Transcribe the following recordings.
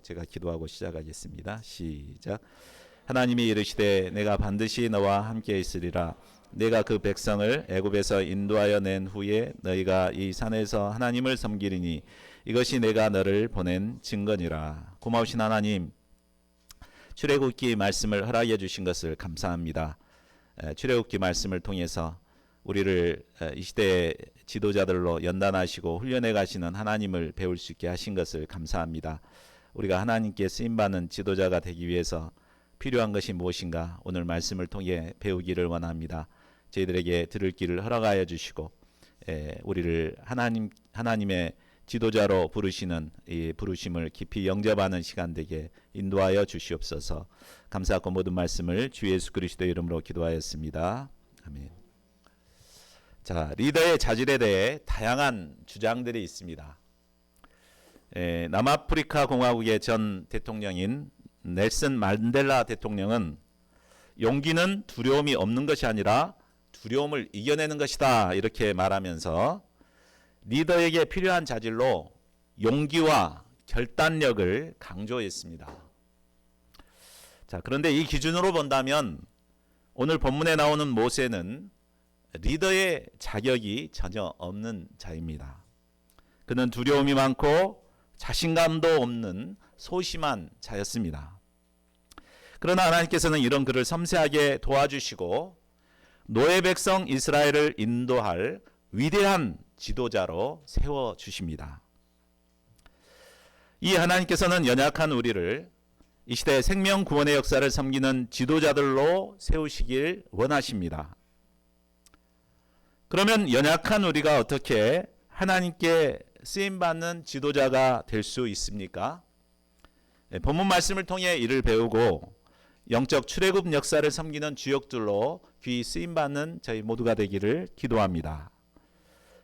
제가 기도하고 시작하겠습니다. 시작. 하나님이 이르시되 내가 반드시 너와 함께 있으리라. 내가 그 백성을 애굽에서 인도하여 낸 후에 너희가 이 산에서 하나님을 섬기리니 이것이 내가 너를 보낸 증거니라. 고마우신 하나님, 출애굽기 말씀을 허락해 주신 것을 감사합니다. 출애굽기 말씀을 통해서 우리를 이 시대의 지도자들로 연단하시고 훈련해 가시는 하나님을 배울 수 있게 하신 것을 감사합니다. 우리가 하나님께 쓰임받는 지도자가 되기 위해서 필요한 것이 무엇인가 오늘 말씀을 통해 배우기를 원합니다. 저희들에게 들을 길을 허락하여 주시고 우리를 하나님의 지도자로 부르시는 이 부르심을 깊이 영접하는 시간 되게 인도하여 주시옵소서. 감사하고 모든 말씀을 주 예수 그리스도의 이름으로 기도하였습니다. 아멘. 자, 리더의 자질에 대해 다양한 주장들이 있습니다. 남아프리카 공화국의 전 대통령인 넬슨 만델라 대통령은 용기는 두려움이 없는 것이 아니라 두려움을 이겨내는 것이다 이렇게 말하면서 리더에게 필요한 자질로 용기와 결단력을 강조했습니다. 자, 그런데 이 기준으로 본다면 오늘 본문에 나오는 모세는 리더의 자격이 전혀 없는 자입니다. 그는 두려움이 많고 자신감도 없는 소심한 자였습니다. 그러나 하나님께서는 이런 그를 섬세하게 도와주시고 노예 백성 이스라엘을 인도할 위대한 지도자로 세워주십니다. 이 하나님께서는 연약한 우리를 이 시대 생명 구원의 역사를 섬기는 지도자들로 세우시길 원하십니다. 그러면 연약한 우리가 어떻게 하나님께 쓰임받는 지도자가 될 수 있습니까? 본문 말씀을 통해 이를 배우고 영적 출애굽 역사를 섬기는 주역들로 귀히 쓰임받는 저희 모두가 되기를 기도합니다.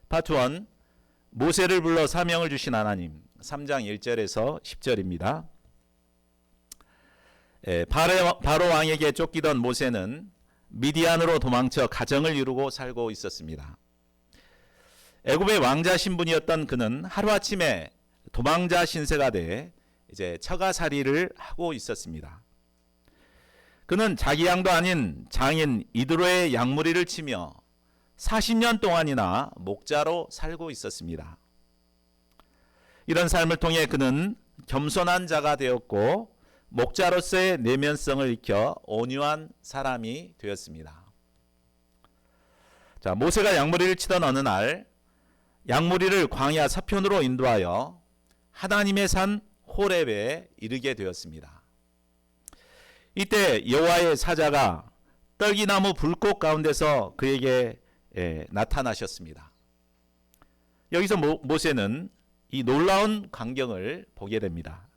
파트 1, 모세를 불러 사명을 주신 하나님. 3장 1절에서 10절입니다. 바로 왕에게 쫓기던 모세는 미디안으로 도망쳐 가정을 이루고 살고 있었습니다. 애굽의 왕자 신분이었던 그는 하루아침에 도망자 신세가 돼 이제 처가살이를 하고 있었습니다. 그는 자기 양도 아닌 장인 이드로의 양무리를 치며 40년 동안이나 목자로 살고 있었습니다. 이런 삶을 통해 그는 겸손한 자가 되었고 목자로서의 내면성을 익혀 온유한 사람이 되었습니다. 자, 모세가 양무리를 치던 어느 날 양무리를 광야 서편으로 인도하여 하나님의 산 호렙에 이르게 되었습니다. 이때 여호와의 사자가 떨기나무 불꽃 가운데서 그에게 나타나셨습니다. 여기서 모세는 이 놀라운 광경을 보게 됩니다.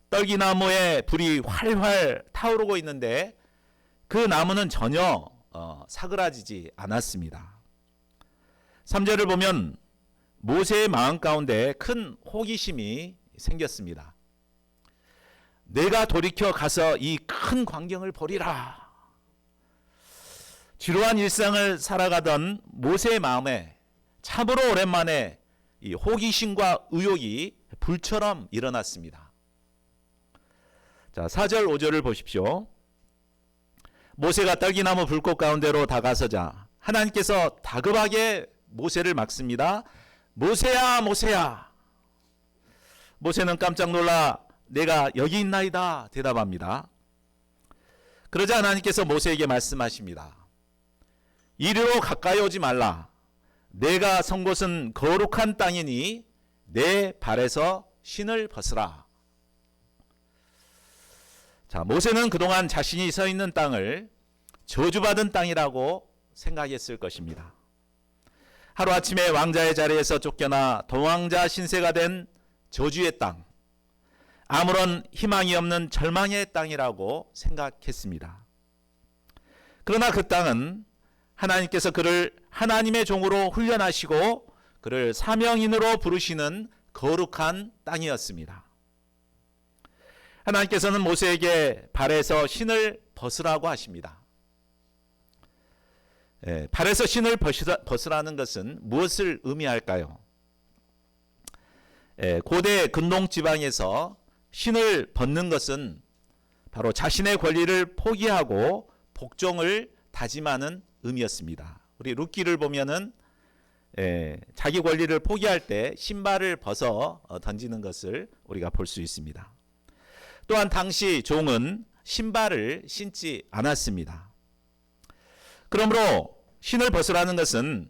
떨기나무에 불이 활활 타오르고 있는데 그 나무는 전혀 사그라지지 않았습니다. 3절을 보면 모세의 마음 가운데 큰 호기심이 생겼습니다. 내가 돌이켜 가서 이 큰 광경을 보리라. 지루한 일상을 살아가던 모세의 마음에 참으로 오랜만에 이 호기심과 의욕이 불처럼 일어났습니다. 자, 4절 5절을 보십시오. 모세가 떨기나무 불꽃 가운데로 다가서자 하나님께서 다급하게 모세를 막습니다. 모세야, 모세야. 모세는 깜짝 놀라 내가 여기 있나이다 대답합니다. 그러자 하나님께서 모세에게 말씀하십니다. 이리로 가까이 오지 말라. 내가 선 곳은 거룩한 땅이니 내 발에서 신을 벗으라. 자, 모세는 그동안 자신이 서 있는 땅을 저주받은 땅이라고 생각했을 것입니다. 하루아침에 왕자의 자리에서 쫓겨나 도망자 신세가 된 저주의 땅, 아무런 희망이 없는 절망의 땅이라고 생각했습니다. 그러나 그 땅은 하나님께서 그를 하나님의 종으로 훈련하시고 그를 사명인으로 부르시는 거룩한 땅이었습니다. 하나님께서는 모세에게 발에서 신을 벗으라고 하십니다. 발에서 신을 벗으라는 것은 무엇을 의미할까요? 고대 근동 지방에서 신을 벗는 것은 바로 자신의 권리를 포기하고 복종을 다짐하는 의미였습니다. 우리 룻기를 보면은 자기 권리를 포기할 때 신발을 벗어 던지는 것을 우리가 볼 수 있습니다. 또한 당시 종은 신발을 신지 않았습니다. 그러므로 신을 벗으라는 것은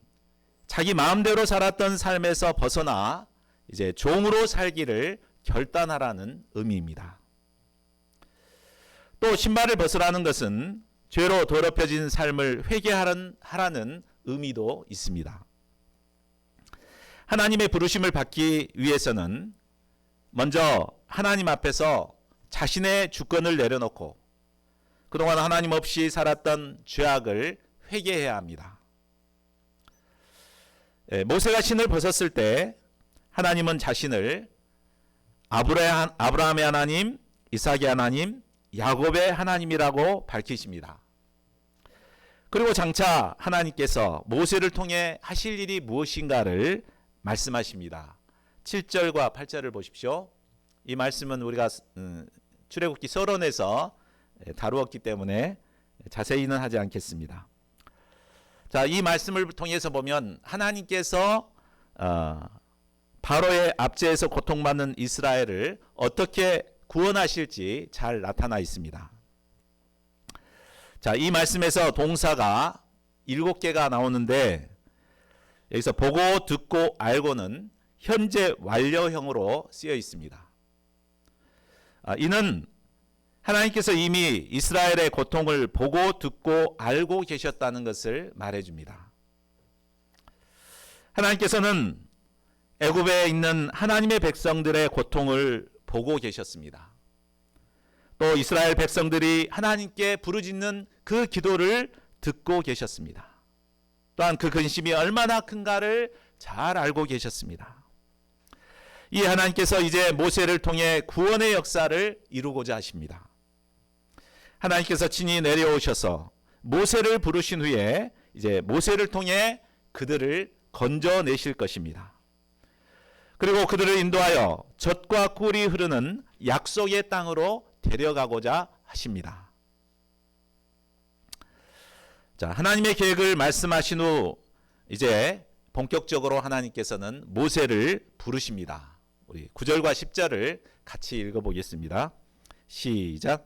자기 마음대로 살았던 삶에서 벗어나 이제 종으로 살기를 결단하라는 의미입니다. 또 신발을 벗으라는 것은 죄로 더럽혀진 삶을 회개하라는 의미도 있습니다. 하나님의 부르심을 받기 위해서는 먼저 하나님 앞에서 자신의 주권을 내려놓고 그동안 하나님 없이 살았던 죄악을 회개해야 합니다. 모세가 신을 벗었을 때 하나님은 자신을 아브라함의 하나님, 이삭의 하나님, 야곱의 하나님이라고 밝히십니다. 그리고 장차 하나님께서 모세를 통해 하실 일이 무엇인가를 말씀하십니다. 7절과 8절을 보십시오. 이 말씀은 우리가 출애굽기 서론에서 다루었기 때문에 자세히는 하지 않겠습니다. 자, 이 말씀을 통해서 보면 하나님께서 바로의 압제에서 고통받는 이스라엘을 어떻게 구원하실지 잘 나타나 있습니다. 자, 이 말씀에서 동사가 7개가 나오는데 여기서 보고 듣고 알고는 현재 완료형으로 쓰여 있습니다. 이는 하나님께서 이미 이스라엘의 고통을 보고 듣고 알고 계셨다는 것을 말해줍니다. 하나님께서는 애굽에 있는 하나님의 백성들의 고통을 보고 계셨습니다. 또 이스라엘 백성들이 하나님께 부르짖는 그 기도를 듣고 계셨습니다. 또한 그 근심이 얼마나 큰가를 잘 알고 계셨습니다. 이 하나님께서 이제 모세를 통해 구원의 역사를 이루고자 하십니다. 하나님께서 친히 내려오셔서 모세를 부르신 후에 이제 모세를 통해 그들을 건져내실 것입니다. 그리고 그들을 인도하여 젖과 꿀이 흐르는 약속의 땅으로 데려가고자 하십니다. 자, 하나님의 계획을 말씀하신 후 이제 본격적으로 하나님께서는 모세를 부르십니다. 우리 9절과 10절을 같이 읽어보겠습니다. 시작.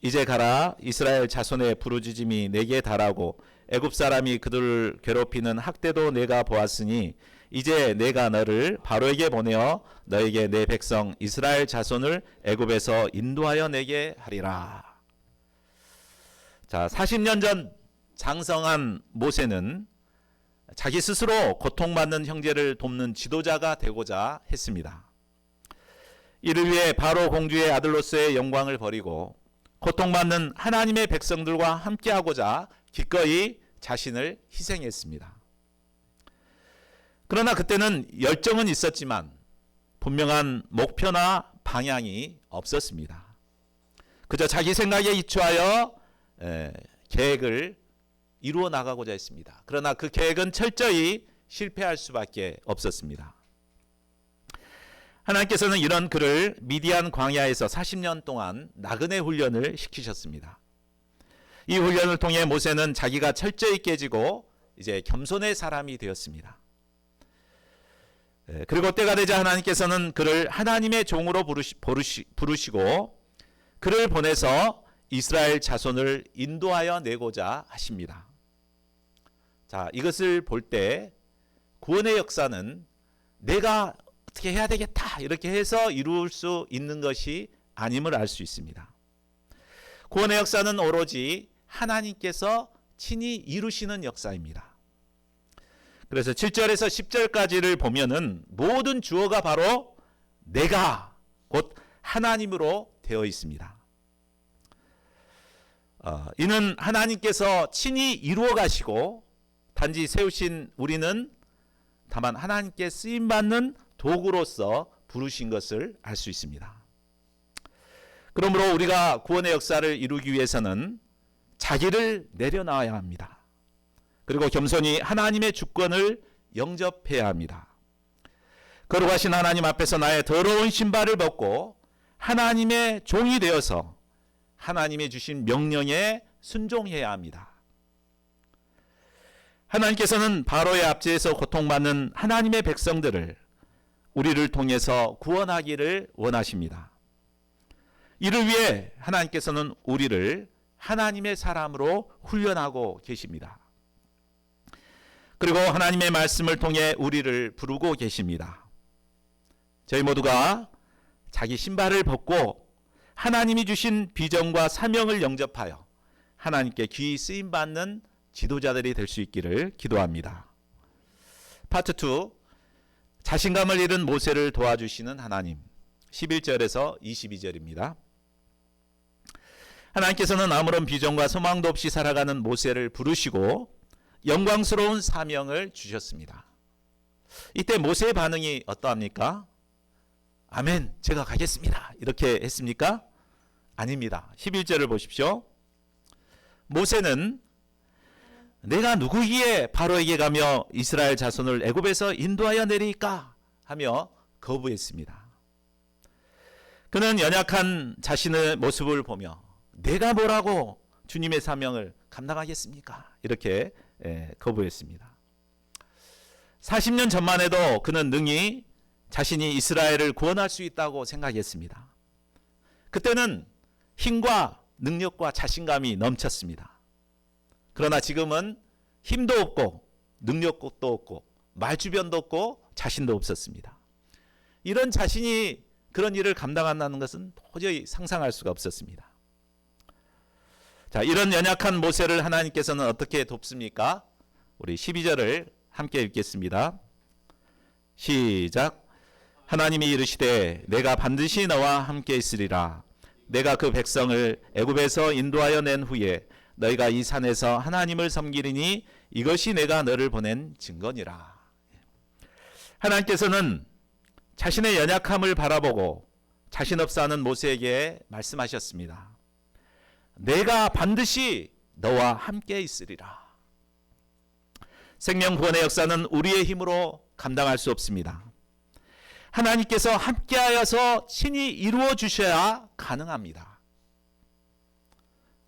이제 가라. 이스라엘 자손의 부르짖음이 내게 달하고 애굽 사람이 그들을 괴롭히는 학대도 내가 보았으니 이제 내가 너를 바로에게 보내어 너에게 내 백성 이스라엘 자손을 애굽에서 인도하여 내게 하리라. 자, 40년 전 장성한 모세는 자기 스스로 고통받는 형제를 돕는 지도자가 되고자 했습니다. 이를 위해 바로 공주의 아들로서의 영광을 버리고 고통받는 하나님의 백성들과 함께하고자 기꺼이 자신을 희생했습니다. 그러나 그때는 열정은 있었지만 분명한 목표나 방향이 없었습니다. 그저 자기 생각에 이투하여 계획을 이루어 나가고자 했습니다. 그러나 그 계획은 철저히 실패할 수밖에 없었습니다. 하나님께서는 이런 그를 미디안 광야에서 40년 동안 나그네 훈련을 시키셨습니다. 이 훈련을 통해 모세는 자기가 철저히 깨지고 이제 겸손의 사람이 되었습니다. 그리고 때가 되자 하나님께서는 그를 하나님의 종으로 부르시고 그를 보내서 이스라엘 자손을 인도하여 내고자 하십니다. 자, 이것을 볼 때 구원의 역사는 내가 어떻게 해야 되겠다 이렇게 해서 이룰 수 있는 것이 아님을 알 수 있습니다. 구원의 역사는 오로지 하나님께서 친히 이루시는 역사입니다. 그래서 7절에서 10절까지를 보면은 모든 주어가 바로 내가 곧 하나님으로 되어 있습니다. 이는 하나님께서 친히 이루어 가시고 단지 세우신 우리는 다만 하나님께 쓰임받는 도구로서 부르신 것을 알 수 있습니다. 그러므로 우리가 구원의 역사를 이루기 위해서는 자기를 내려놔야 합니다. 그리고 겸손히 하나님의 주권을 영접해야 합니다. 거룩하신 하나님 앞에서 나의 더러운 신발을 벗고 하나님의 종이 되어서 하나님의 주신 명령에 순종해야 합니다. 하나님께서는 바로의 압제에서 고통받는 하나님의 백성들을 우리를 통해서 구원하기를 원하십니다. 이를 위해 하나님께서는 우리를 하나님의 사람으로 훈련하고 계십니다. 그리고 하나님의 말씀을 통해 우리를 부르고 계십니다. 저희 모두가 자기 신발을 벗고 하나님이 주신 비전과 사명을 영접하여 하나님께 귀히 쓰임받는 지도자들이 될 수 있기를 기도합니다. 파트 2, 자신감을 잃은 모세를 도와주시는 하나님. 11절에서 22절입니다. 하나님께서는 아무런 비전과 소망도 없이 살아가는 모세를 부르시고 영광스러운 사명을 주셨습니다. 이때 모세의 반응이 어떠합니까? 아멘, 제가 가겠습니다. 이렇게 했습니까? 아닙니다. 11절을 보십시오. 모세는 내가 누구기에 바로에게 가며 이스라엘 자손을 애굽에서 인도하여 내리까 하며 거부했습니다. 그는 연약한 자신의 모습을 보며 내가 뭐라고 주님의 사명을 감당하겠습니까? 이렇게 거부했습니다. 40년 전만 해도 그는 능히 자신이 이스라엘을 구원할 수 있다고 생각했습니다. 그때는 힘과 능력과 자신감이 넘쳤습니다. 그러나 지금은 힘도 없고 능력도 없고 말주변도 없고 자신도 없었습니다. 이런 자신이 그런 일을 감당한다는 것은 도저히 상상할 수가 없었습니다. 자, 이런 연약한 모세를 하나님께서는 어떻게 돕습니까? 우리 12절을 함께 읽겠습니다. 시작. 하나님이 이르시되 내가 반드시 너와 함께 있으리라. 내가 그 백성을 애굽에서 인도하여 낸 후에 너희가 이 산에서 하나님을 섬기리니 이것이 내가 너를 보낸 증거니라. 하나님께서는 자신의 연약함을 바라보고 자신 없어 하는 모세에게 말씀하셨습니다. 내가 반드시 너와 함께 있으리라. 생명 구원의 역사는 우리의 힘으로 감당할 수 없습니다. 하나님께서 함께하여서 친히 이루어 주셔야 가능합니다.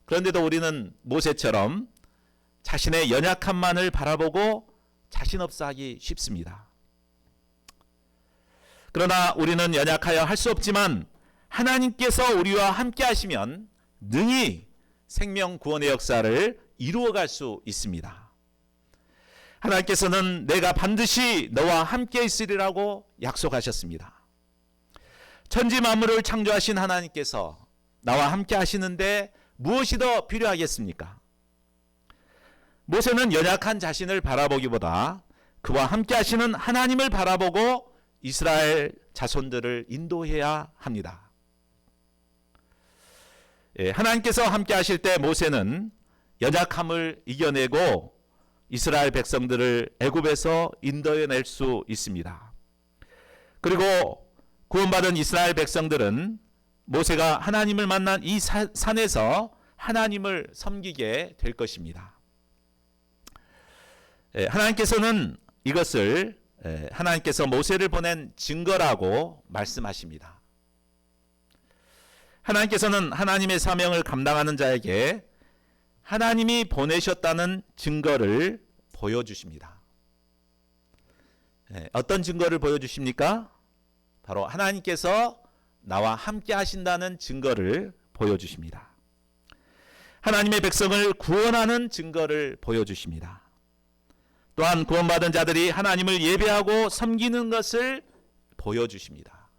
그런데도 우리는 모세처럼 자신의 연약함만을 바라보고 자신 없어 하기 쉽습니다. 그러나 우리는 연약하여 할 수 없지만 하나님께서 우리와 함께 하시면 능히 생명 구원의 역사를 이루어갈 수 있습니다. 하나님께서는 내가 반드시 너와 함께 있으리라고 약속하셨습니다. 천지 만물을 창조하신 하나님께서 나와 함께 하시는데 무엇이 더 필요하겠습니까? 모세는 연약한 자신을 바라보기보다 그와 함께 하시는 하나님을 바라보고 이스라엘 자손들을 인도해야 합니다. 하나님께서 함께 하실 때 모세는 연약함을 이겨내고 이스라엘 백성들을 애굽에서 인도해낼 수 있습니다. 그리고 구원받은 이스라엘 백성들은 모세가 하나님을 만난 이 산에서 하나님을 섬기게 될 것입니다. 하나님께서는 이것을 하나님께서 모세를 보낸 증거라고 말씀하십니다. 하나님께서는 하나님의 사명을 감당하는 자에게 하나님이 보내셨다는 증거를 보여주십니다. 어떤 증거를 보여주십니까? 바로 하나님께서 나와 함께 하신다는 증거를 보여주십니다. 하나님의 백성을 구원하는 증거를 보여주십니다. 또한 구원받은 자들이 하나님을 예배하고 섬기는 것을 보여주십니다.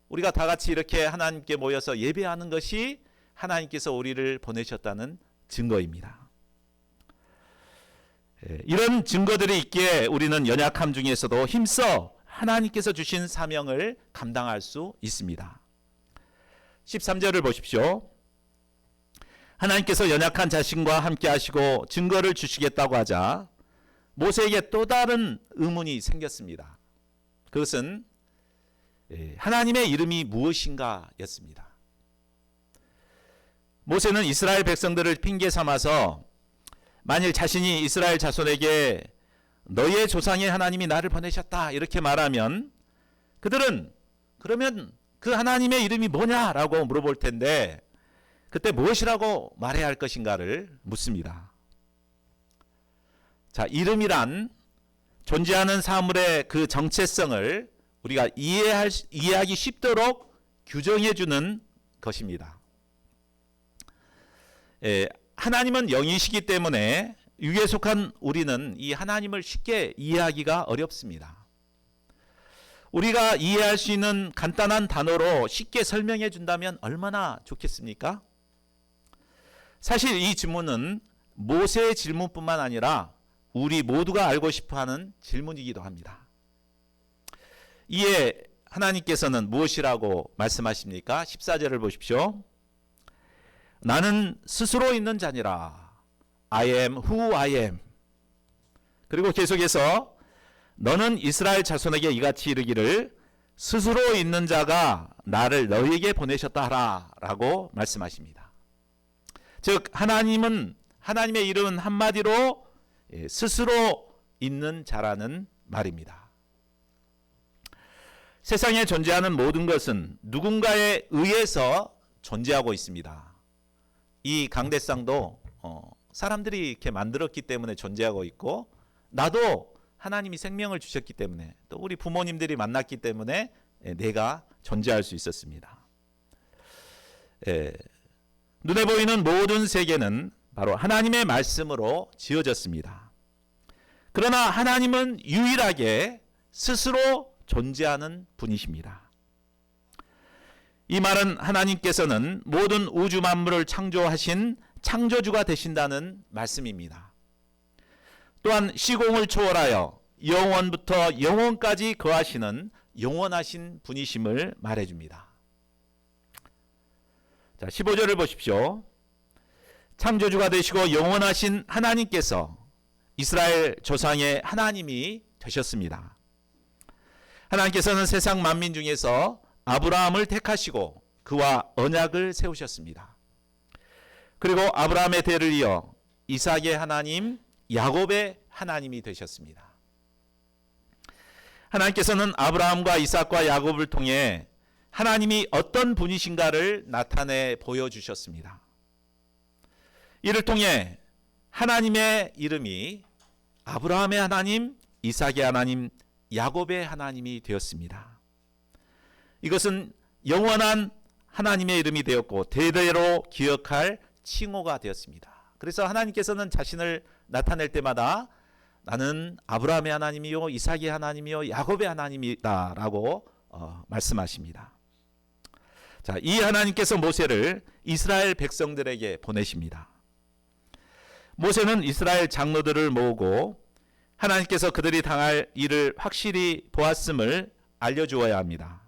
우리가 다 같이 이렇게 하나님께 모여서 예배하는 것이 하나님께서 우리를 보내셨다는 증거입니다. 이런 증거들이 있기에 우리는 연약함 중에서도 힘써 하나님께서 주신 사명을 감당할 수 있습니다. 13절을 보십시오. 하나님께서 연약한 자신과 함께 하시고 증거를 주시겠다고 하자 모세에게 또 다른 의문이 생겼습니다. 그것은 하나님의 이름이 무엇인가 였습니다. 모세는 이스라엘 백성들을 핑계 삼아서 만일 자신이 이스라엘 자손에게 너희의 조상의 하나님이 나를 보내셨다 이렇게 말하면 그들은 그러면 그 하나님의 이름이 뭐냐라고 물어볼 텐데 그때 무엇이라고 말해야 할 것인가를 묻습니다. 자, 이름이란 존재하는 사물의 그 정체성을 우리가 이해하기 쉽도록 규정해 주는 것입니다. 하나님은 영이시기 때문에 육에 속한 우리는 이 하나님을 쉽게 이해하기가 어렵습니다. 우리가 이해할 수 있는 간단한 단어로 쉽게 설명해 준다면 얼마나 좋겠습니까? 사실 이 질문은 모세의 질문뿐만 아니라 우리 모두가 알고 싶어하는 질문이기도 합니다. 이에 하나님께서는 무엇이라고 말씀하십니까? 14절을 보십시오. 나는 스스로 있는 자니라. I am who I am. 그리고 계속해서 너는 이스라엘 자손에게 이같이 이르기를 스스로 있는 자가 나를 너희에게 보내셨다 하라 라고 말씀하십니다. 즉 하나님의 이름은 한마디로 스스로 있는 자라는 말입니다. 세상에 존재하는 모든 것은 누군가에 의해서 존재하고 있습니다. 이 강대상도 사람들이 이렇게 만들었기 때문에 존재하고 있고, 나도 하나님이 생명을 주셨기 때문에, 또 우리 부모님들이 만났기 때문에 내가 존재할 수 있었습니다. 눈에 보이는 모든 세계는 바로 하나님의 말씀으로 지어졌습니다. 그러나 하나님은 유일하게 스스로 존재하는 분이십니다. 이 말은 하나님께서는 모든 우주 만물을 창조하신 창조주가 되신다는 말씀입니다. 또한 시공을 초월하여 영원부터 영원까지 거하시는 영원하신 분이심을 말해줍니다. 자, 15절을 보십시오. 창조주가 되시고 영원하신 하나님께서 이스라엘 조상의 하나님이 되셨습니다. 하나님께서는 세상 만민 중에서 아브라함을 택하시고 그와 언약을 세우셨습니다. 그리고 아브라함의 대를 이어 이삭의 하나님, 야곱의 하나님이 되셨습니다. 하나님께서는 아브라함과 이삭과 야곱을 통해 하나님이 어떤 분이신가를 나타내 보여주셨습니다. 이를 통해 하나님의 이름이 아브라함의 하나님, 이삭의 하나님, 야곱의 하나님이 되었습니다. 이것은 영원한 하나님의 이름이 되었고 대대로 기억할 칭호가 되었습니다. 그래서 하나님께서는 자신을 나타낼 때마다 나는 아브라함의 하나님이요, 이삭의 하나님이요, 야곱의 하나님이다 라고 말씀하십니다. 자, 이 하나님께서 모세를 이스라엘 백성들에게 보내십니다. 모세는 이스라엘 장로들을 모으고 하나님께서 그들이 당할 일을 확실히 보았음을 알려주어야 합니다.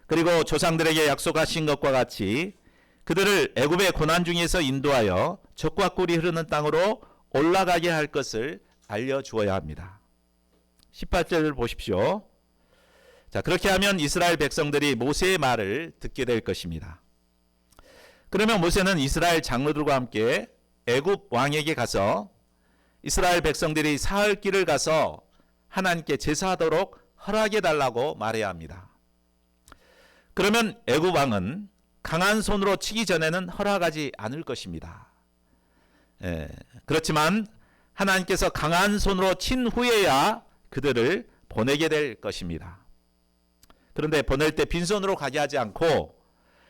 그리고 조상들에게 약속하신 것과 같이 그들을 애굽의 고난 중에서 인도하여 젖과 꿀이 흐르는 땅으로 올라가게 할 것을 알려주어야 합니다. 18절을 보십시오. 자, 그렇게 하면 이스라엘 백성들이 모세의 말을 듣게 될 것입니다. 그러면 모세는 이스라엘 장로들과 함께 애굽 왕에게 가서 이스라엘 백성들이 사흘 길을 가서 하나님께 제사하도록 허락해 달라고 말해야 합니다. 그러면 애굽 왕은 강한 손으로 치기 전에는 허락하지 않을 것입니다. 그렇지만 하나님께서 강한 손으로 친 후에야 그들을 보내게 될 것입니다. 그런데 보낼 때 빈손으로 가게 하지 않고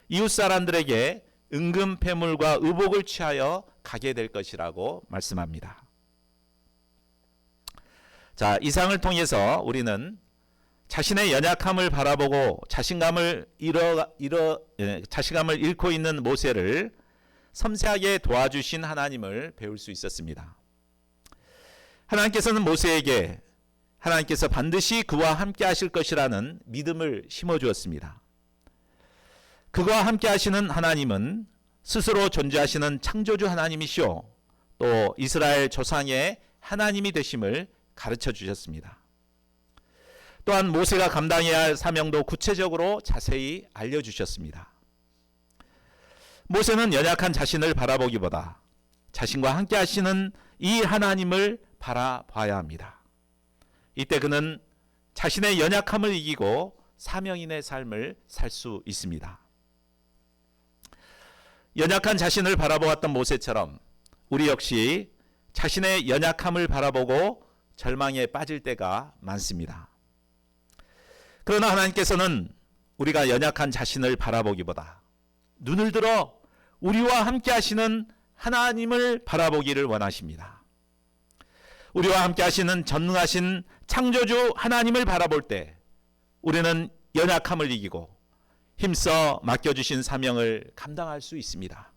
이웃 사람들에게 은금 패물과 의복을 취하여 가게 될 것이라고 말씀합니다. 자, 이상을 통해서 우리는 자신의 연약함을 바라보고 자신감을 잃고 있는 모세를 섬세하게 도와주신 하나님을 배울 수 있었습니다. 하나님께서는 모세에게 하나님께서 반드시 그와 함께 하실 것이라는 믿음을 심어주었습니다. 그와 함께 하시는 하나님은 스스로 존재하시는 창조주 하나님이시오, 또 이스라엘 조상의 하나님이 되심을 가르쳐 주셨습니다. 또한 모세가 감당해야 할 사명도 구체적으로 자세히 알려주셨습니다. 모세는 연약한 자신을 바라보기보다 자신과 함께 하시는 이 하나님을 바라봐야 합니다. 이때 그는 자신의 연약함을 이기고 사명인의 삶을 살 수 있습니다. 연약한 자신을 바라보았던 모세처럼 우리 역시 자신의 연약함을 바라보고 절망에 빠질 때가 많습니다. 그러나 하나님께서는 우리가 연약한 자신을 바라보기보다 눈을 들어 우리와 함께 하시는 하나님을 바라보기를 원하십니다. 우리와 함께 하시는 전능하신 창조주 하나님을 바라볼 때 우리는 연약함을 이기고 힘써 맡겨주신 사명을 감당할 수 있습니다.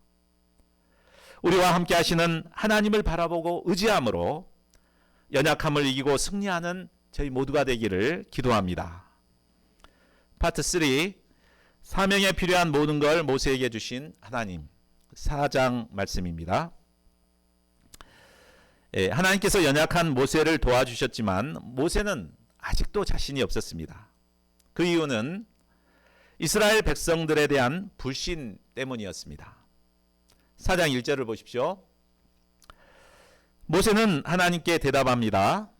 우리와 함께 하시는 하나님을 바라보고 의지함으로 연약함을 이기고 승리하는 저희 모두가 되기를 기도합니다. 파트 3, 사명에 필요한 모든 걸 모세에게 주신 하나님, 4장 말씀입니다. 하나님께서 연약한 모세를 도와주셨지만 모세는 아직도 자신이 없었습니다. 그 이유는 이스라엘 백성들에 대한 불신 때문이었습니다. 4장 1절을 보십시오. 모세는 하나님께 대답합니다.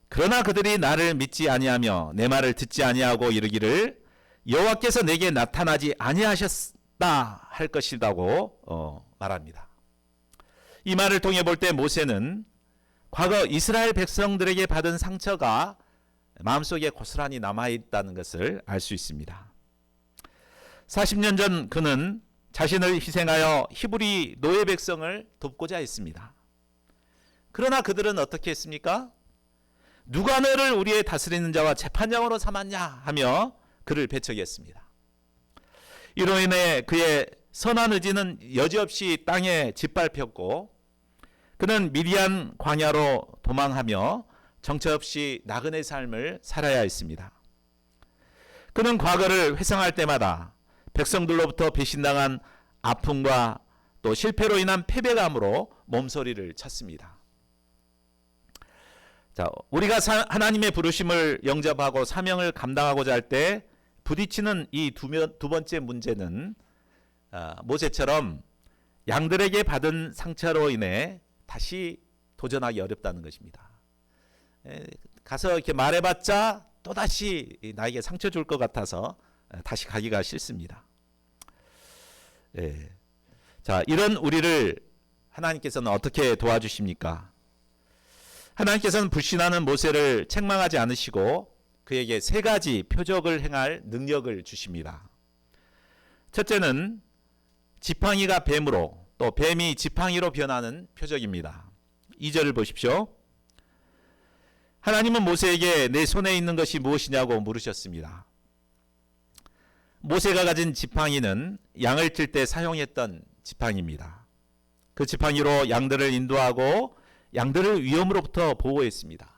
그러나 그들이 나를 믿지 아니하며 내 말을 듣지 아니하고 이르기를 여호와께서 내게 나타나지 아니하셨다 할 것이라고 말합니다. 이 말을 통해 볼 때 모세는 과거 이스라엘 백성들에게 받은 상처가 마음속에 고스란히 남아있다는 것을 알 수 있습니다. 40년 전 그는 자신을 희생하여 히브리 노예 백성을 돕고자 했습니다. 그러나 그들은 어떻게 했습니까? 누가 너를 우리의 다스리는 자와 재판장으로 삼았냐 하며 그를 배척했습니다. 이로 인해 그의 선한 의지는 여지없이 땅에 짓밟혔고 그는 미디안 광야로 도망하며 정처 없이 나그네 삶을 살아야 했습니다. 그는 과거를 회상할 때마다 백성들로부터 배신당한 아픔과 또 실패로 인한 패배감으로 몸서리를 쳤습니다. 자, 우리가 하나님의 부르심을 영접하고 사명을 감당하고자 할 때 부딪히는 이 두 번째 문제는 모세처럼 양들에게 받은 상처로 인해 다시 도전하기 어렵다는 것입니다. 가서 이렇게 말해봤자 또다시 나에게 상처 줄 것 같아서 다시 가기가 싫습니다. 자, 이런 우리를 하나님께서는 어떻게 도와주십니까? 하나님께서는 불신하는 모세를 책망하지 않으시고 그에게 3가지 표적을 행할 능력을 주십니다. 첫째는 지팡이가 뱀으로 또 뱀이 지팡이로 변하는 표적입니다. 2절을 보십시오. 하나님은 모세에게 내 손에 있는 것이 무엇이냐고 물으셨습니다. 모세가 가진 지팡이는 양을 칠 때 사용했던 지팡이입니다. 그 지팡이로 양들을 인도하고 양들을 위험으로부터 보호했습니다.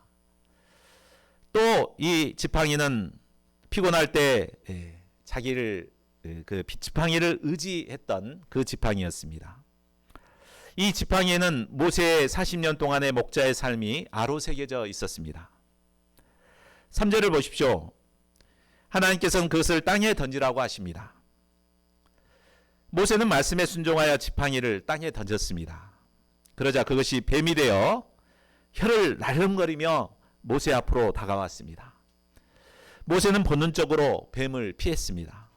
또 이 지팡이는 피곤할 때 자기를 그 지팡이를 의지했던 그 지팡이였습니다. 이 지팡이에는 모세의 40년 동안의 목자의 삶이 아로 새겨져 있었습니다. 3절을 보십시오. 하나님께서는 그것을 땅에 던지라고 하십니다. 모세는 말씀에 순종하여 지팡이를 땅에 던졌습니다. 그러자 그것이 뱀이 되어 혀를 날름거리며 모세 앞으로 다가왔습니다. 모세는 본능적으로 뱀을 피했습니다.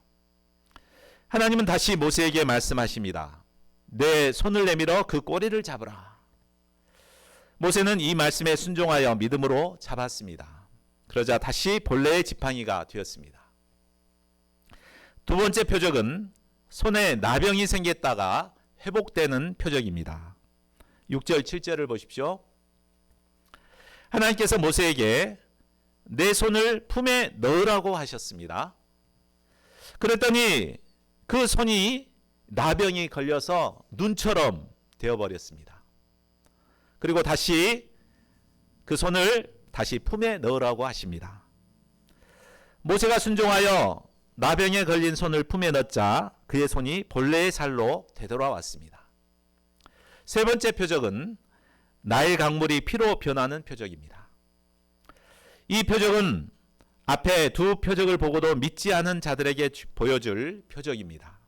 하나님은 다시 모세에게 말씀하십니다. 내 손을 내밀어 그 꼬리를 잡으라. 모세는 이 말씀에 순종하여 믿음으로 잡았습니다. 그러자 다시 본래의 지팡이가 되었습니다. 두 번째 표적은 손에 나병이 생겼다가 회복되는 표적입니다. 6절 7절을 보십시오. 하나님께서 모세에게 내 손을 품에 넣으라고 하셨습니다. 그랬더니 그 손이 나병이 걸려서 눈처럼 되어버렸습니다. 그리고 다시 그 손을 다시 품에 넣으라고 하십니다. 모세가 순종하여 나병에 걸린 손을 품에 넣자 그의 손이 본래의 살로 되돌아왔습니다. 세 번째 표적은 나일 강물이 피로 변하는 표적입니다. 이 표적은 앞에 두 표적을 보고도 믿지 않은 자들에게 보여줄 표적입니다.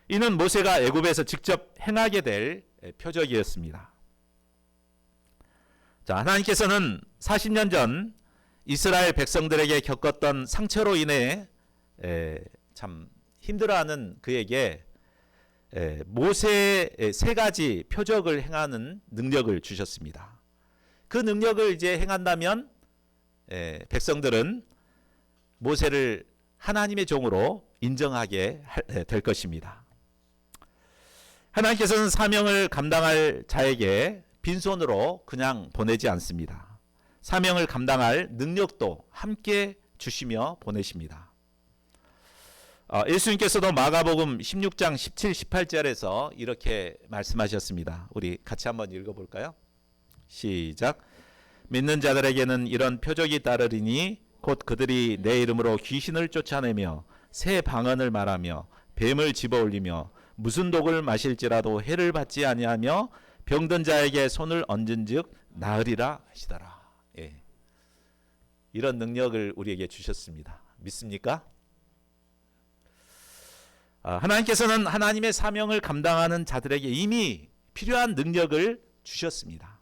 이는 모세가 애굽에서 직접 행하게 될 표적이었습니다. 자, 하나님께서는 40년 전 이스라엘 백성들에게 겪었던 상처로 인해 참 힘들어하는 그에게 모세의 세 가지 표적을 행하는 능력을 주셨습니다. 그 능력을 이제 행한다면 백성들은 모세를 하나님의 종으로 인정하게 될 것입니다. 하나님께서는 사명을 감당할 자에게 빈손으로 그냥 보내지 않습니다. 사명을 감당할 능력도 함께 주시며 보내십니다. 예수님께서도 마가복음 16장 17, 18절에서 이렇게 말씀하셨습니다. 우리 같이 한번 읽어볼까요? 시작. 믿는 자들에게는 이런 표적이 따르리니 곧 그들이 내 이름으로 귀신을 쫓아내며 새 방언을 말하며 뱀을 집어올리며 무슨 독을 마실지라도 해를 받지 아니하며 병든 자에게 손을 얹은즉 나으리라 하시더라. 이런 능력을 우리에게 주셨습니다. 믿습니까? 하나님께서는 하나님의 사명을 감당하는 자들에게 이미 필요한 능력을 주셨습니다.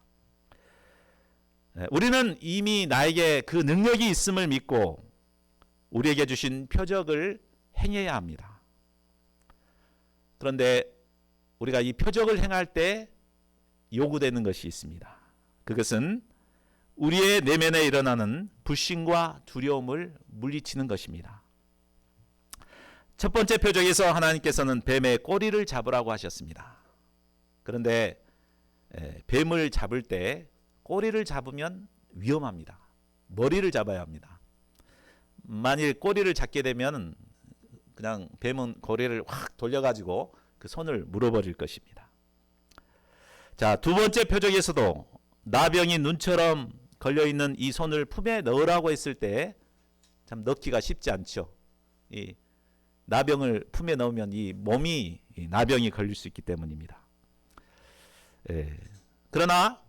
우리는 이미 나에게 그 능력이 있음을 믿고 우리에게 주신 표적을 행해야 합니다. 그런데 우리가 이 표적을 행할 때 요구되는 것이 있습니다. 그것은 우리의 내면에 일어나는 불신과 두려움을 물리치는 것입니다. 첫 번째 표적에서 하나님께서는 뱀의 꼬리를 잡으라고 하셨습니다. 그런데 뱀을 잡을 때 꼬리를 잡으면 위험합니다. 머리를 잡아야 합니다. 만일 꼬리를 잡게 되면 그냥 뱀은 고리를 확 돌려가지고 그 손을 물어버릴 것입니다. 자, 두 번째 표적에서도 나병이 눈처럼 걸려있는 이 손을 품에 넣으라고 했을 때 참 넣기가 쉽지 않죠. 이 나병을 품에 넣으면 이 몸이 나병이 걸릴 수 있기 때문입니다. 그러나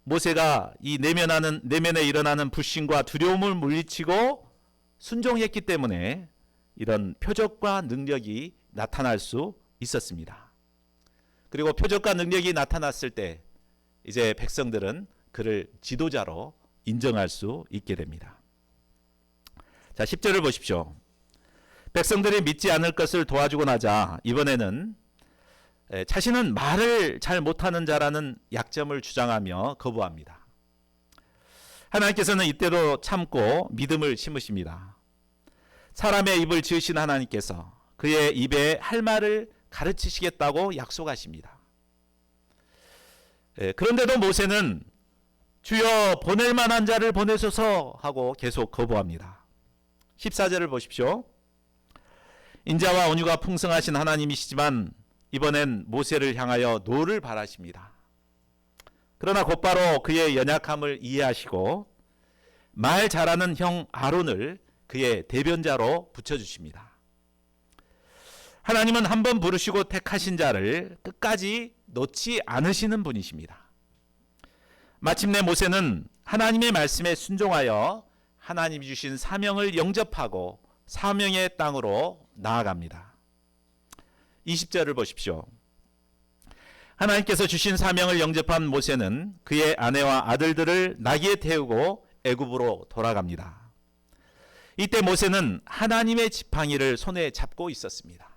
모세가 이 내면에 일어나는 불신과 두려움을 물리치고 순종했기 때문에 이런 표적과 능력이 나타날 수 있었습니다. 그리고 표적과 능력이 나타났을 때 이제 백성들은 그를 지도자로 인정할 수 있게 됩니다. 자, 10절을 보십시오. 백성들이 믿지 않을 것을 도와주고 나자 이번에는 자신은 말을 잘 못하는 자라는 약점을 주장하며 거부합니다. 하나님께서는 이때도 참고 믿음을 심으십니다. 사람의 입을 지으신 하나님께서 그의 입에 할 말을 가르치시겠다고 약속하십니다. 그런데도 모세는 주여 보낼 만한 자를 보내소서 하고 계속 거부합니다. 14절을 보십시오. 인자와 온유가 풍성하신 하나님이시지만 이번엔 모세를 향하여 노를 바라십니다. 그러나 곧바로 그의 연약함을 이해하시고 말 잘하는 형 아론을 그의 대변자로 붙여주십니다. 하나님은 한 번 부르시고 택하신 자를 끝까지 놓지 않으시는 분이십니다. 마침내 모세는 하나님의 말씀에 순종하여 하나님이 주신 사명을 영접하고 사명의 땅으로 나아갑니다. 20절을 보십시오. 하나님께서 주신 사명을 영접한 모세는 그의 아내와 아들들을 나귀에 태우고 애굽으로 돌아갑니다. 이때 모세는 하나님의 지팡이를 손에 잡고 있었습니다.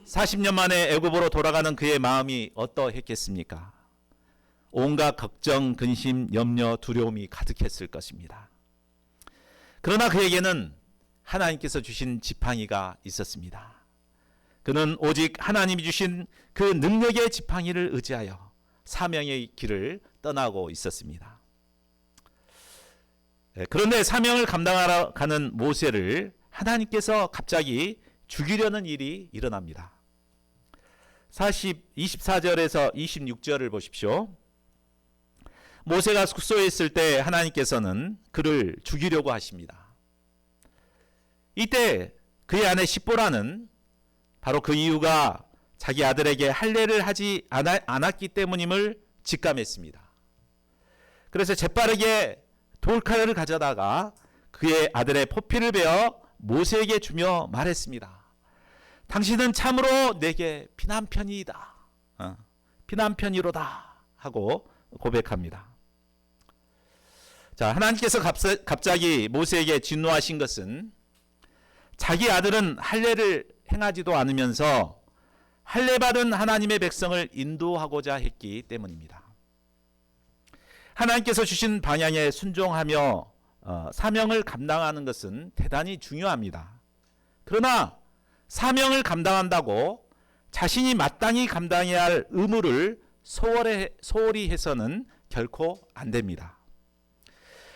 40년 만에 애굽으로 돌아가는 그의 마음이 어떠했겠습니까? 온갖 걱정, 근심, 염려, 두려움이 가득했을 것입니다. 그러나 그에게는 하나님께서 주신 지팡이가 있었습니다. 그는 오직 하나님이 주신 그 능력의 지팡이를 의지하여 사명의 길을 떠나고 있었습니다. 그런데 사명을 감당하러 가는 모세를 하나님께서 갑자기 죽이려는 일이 일어납니다. 24절에서 26절을 보십시오. 모세가 숙소에 있을 때 하나님께서는 그를 죽이려고 하십니다. 이때 그의 아내 십보라는 바로 그 이유가 자기 아들에게 할례를 하지 않았기 때문임을 직감했습니다. 그래서 재빠르게 돌칼을 가져다가 그의 아들의 포피를 베어 모세에게 주며 말했습니다. 당신은 참으로 내게 피난편이다. 피난편이로다 하고 고백합니다. 자, 하나님께서 갑자기 모세에게 진노하신 것은 자기 아들은 할례를 행하지도 않으면서 할례받은 하나님의 백성을 인도하고자 했기 때문입니다. 하나님께서 주신 방향에 순종하며 사명을 감당하는 것은 대단히 중요합니다. 그러나 사명을 감당한다고 자신이 마땅히 감당해야 할 의무를 소홀히 해서는 결코 안 됩니다.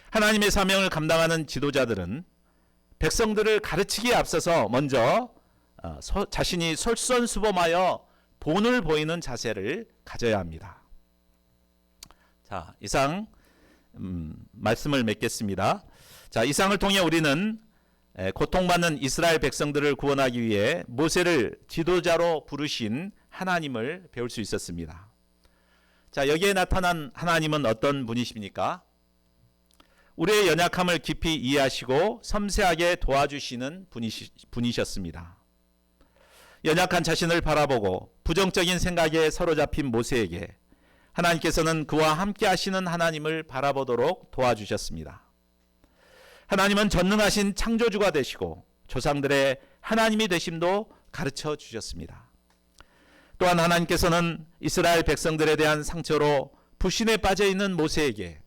하나님의 사명을 감당하는 지도자들은 백성들을 가르치기에 앞서서 먼저 자신이 솔선수범하여 본을 보이는 자세를 가져야 합니다. 자, 이상 말씀을 맺겠습니다. 자, 이상을 통해 우리는 고통받는 이스라엘 백성들을 구원하기 위해 모세를 지도자로 부르신 하나님을 배울 수 있었습니다. 자, 여기에 나타난 하나님은 어떤 분이십니까? 우리의 연약함을 깊이 이해하시고 섬세하게 도와주시는 분이셨습니다. 연약한 자신을 바라보고 부정적인 생각에 사로잡힌 모세에게 하나님께서는 그와 함께 하시는 하나님을 바라보도록 도와주셨습니다. 하나님은 전능하신 창조주가 되시고 조상들의 하나님이 되심도 가르쳐 주셨습니다. 또한 하나님께서는 이스라엘 백성들에 대한 상처로 불신에 빠져 있는 모세에게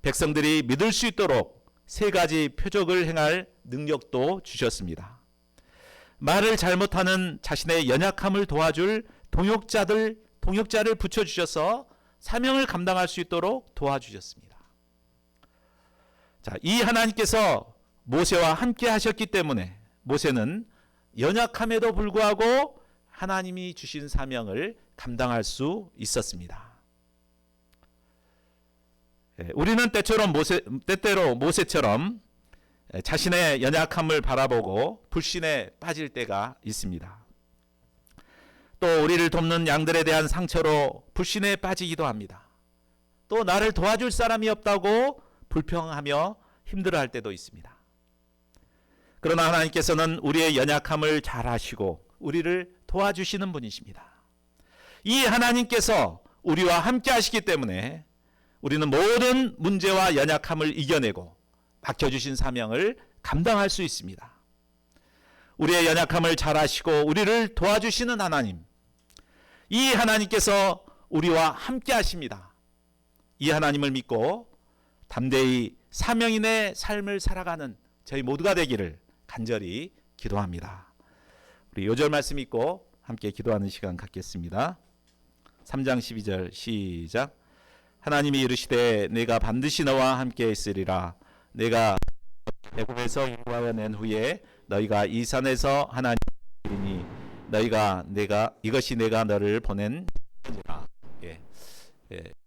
백성들이 믿을 수 있도록 3가지 표적을 행할 능력도 주셨습니다. 말을 잘못하는 자신의 연약함을 도와줄 동역자를 붙여주셔서 사명을 감당할 수 있도록 도와주셨습니다. 자, 이 하나님께서 모세와 함께 하셨기 때문에 모세는 연약함에도 불구하고 하나님이 주신 사명을 감당할 수 있었습니다. 우리는 때때로 모세처럼 자신의 연약함을 바라보고 불신에 빠질 때가 있습니다. 또 우리를 돕는 양들에 대한 상처로 불신에 빠지기도 합니다. 또 나를 도와줄 사람이 없다고 불평하며 힘들어할 때도 있습니다. 그러나 하나님께서는 우리의 연약함을 잘 아시고 우리를 도와주시는 분이십니다. 이 하나님께서 우리와 함께 하시기 때문에 우리는 모든 문제와 연약함을 이겨내고 맡겨주신 사명을 감당할 수 있습니다. 우리의 연약함을 잘 아시고 우리를 도와주시는 하나님, 이 하나님께서 우리와 함께 하십니다. 이 하나님을 믿고 담대히 사명인의 삶을 살아가는 저희 모두가 되기를 간절히 기도합니다. 우리 요절 말씀 읽고 함께 기도하는 시간 갖겠습니다. 3장 12절 시작. 하나님이 이르시되 내가 반드시 너와 함께 있으리라. 내가 애굽에서 인도하여 낸 후에 너희가 이 산에서 하나님이니 이것이 내가 너를 보낸 것이라.